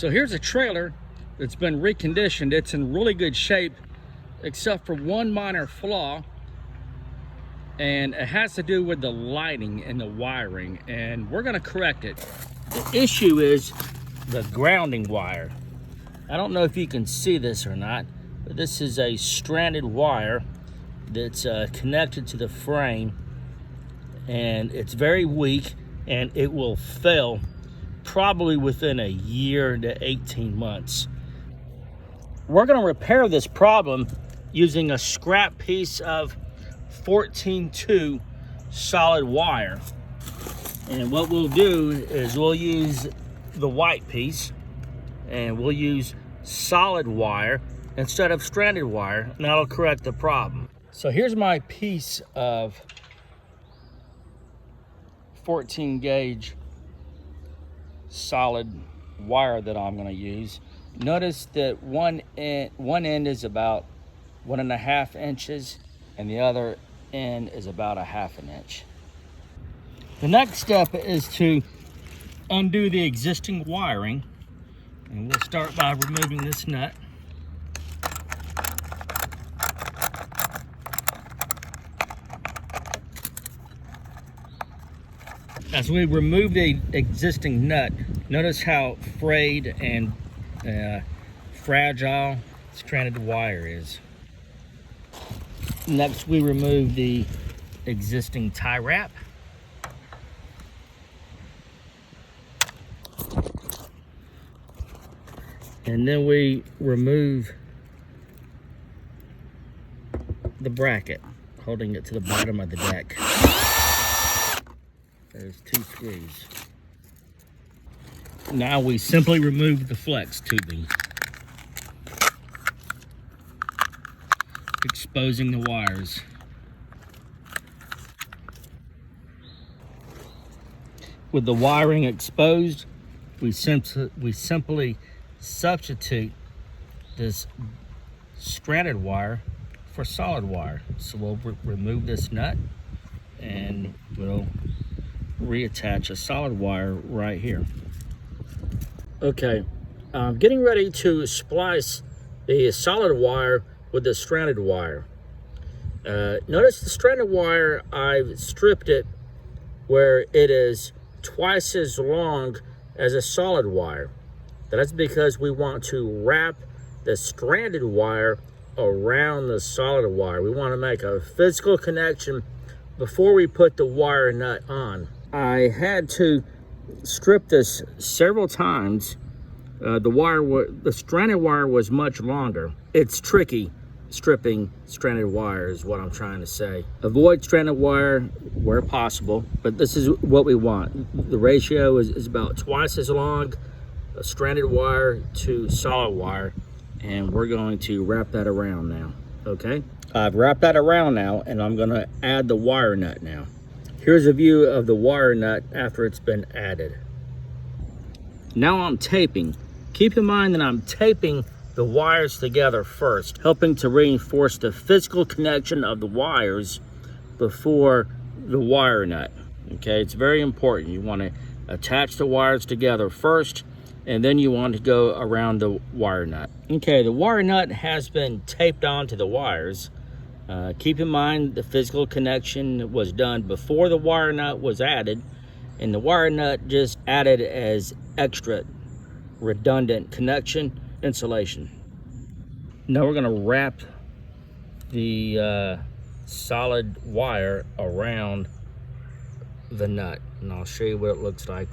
So here's a trailer that's been reconditioned. It's in really good shape, except for one minor flaw, and it has to do with the lighting and the wiring, and we're gonna correct it. The issue is the grounding wire. I don't know if you can see this or not, but this is a stranded wire that's connected to the frame, and it's very weak, and it will fail probably within a year to 18 months. We're gonna repair this problem using a scrap piece of 14-2 solid wire. And what we'll do is we'll use the white piece, and we'll use solid wire instead of stranded wire, and that'll correct the problem. So here's my piece of 14 gauge solid wire that I'm going to use. Notice that one end is about 1.5 inches and the other end is about 1/2 inch. The next step is to undo the existing wiring, and we'll start by removing this nut. As we remove the existing nut, notice how frayed and fragile stranded wire is. Next, we remove the existing tie wrap. And then we remove the bracket, holding it to the bottom of the deck. There's 2 screws. Now we simply remove the flex tubing, exposing the wires. With the wiring exposed, we simply substitute this stranded wire for solid wire. So we'll remove this nut and we'll reattach a solid wire right here. Okay, I'm getting ready to splice the solid wire with the stranded wire. Notice the stranded wire, I've stripped it where it is twice as long as a solid wire. That's because we want to wrap the stranded wire around the solid wire. We want to make a physical connection before we put the wire nut on. I had to strip this several times. The stranded wire was much longer. It's tricky stripping stranded wire is what I'm trying to say. Avoid stranded wire where possible, but this is what we want. The ratio is about twice as long, a stranded wire to solid wire, and we're going to wrap that around now, okay? I've wrapped that around now, and I'm gonna add the wire nut now. Here's a view of the wire nut after it's been added. Now I'm taping. Keep in mind that I'm taping the wires together first, helping to reinforce the physical connection of the wires before the wire nut. Okay, it's very important. You want to attach the wires together first, and then you want to go around the wire nut. Okay, the wire nut has been taped onto the wires. Keep in mind the physical connection was done before the wire nut was added, and the wire nut just added as extra redundant connection insulation. Now we're going to wrap the solid wire around the nut, and I'll show you what it looks like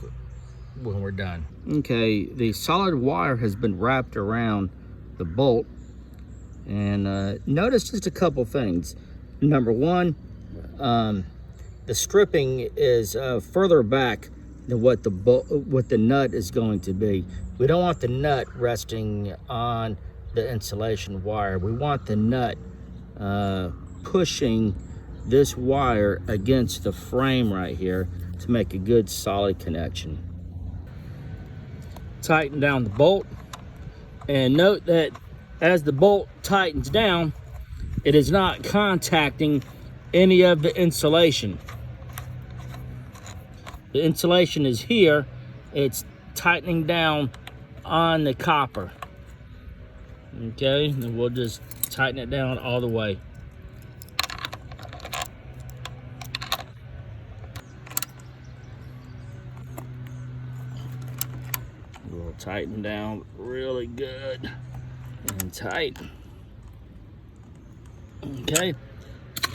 when we're done. Okay, the solid wire has been wrapped around the bolt, and notice just a couple things. Number one, the stripping is further back than what the nut is going to be. We don't want the nut resting on the insulation wire. We want the nut pushing this wire against the frame right here to make a good solid connection. Tighten down the bolt, and note that as the bolt tightens down, it is not contacting any of the insulation. The insulation is here. It's tightening down on the copper. Okay, and we'll just tighten it down all the way. We'll tighten down really good and tight. Okay,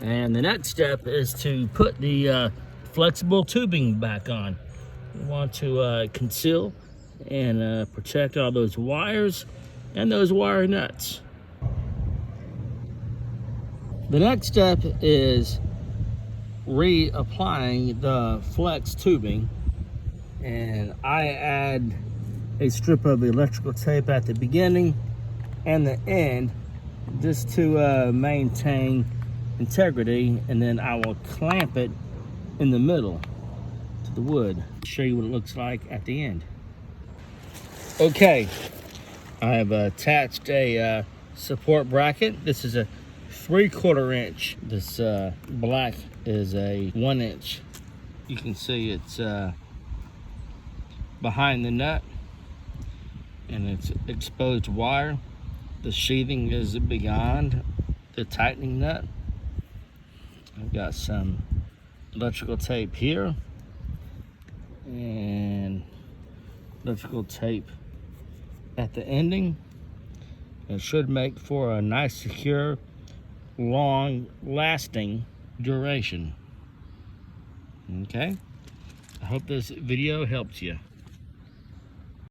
and the next step is to put the flexible tubing back on. We want to conceal and protect all those wires and those wire nuts. The next step is reapplying the flex tubing, and I add a strip of electrical tape at the beginning and the end just to maintain integrity, and then I will clamp it in the middle to the wood. Show you what it looks like at the end. Okay, I have attached a support bracket. This is a 3/4 inch. This black is a 1 inch. You can see it's behind the nut, and it's exposed wire. The sheathing is beyond the tightening nut. I've got some electrical tape here and electrical tape at the ending. It should make for a nice, secure, long-lasting duration. Okay, I hope this video helps you.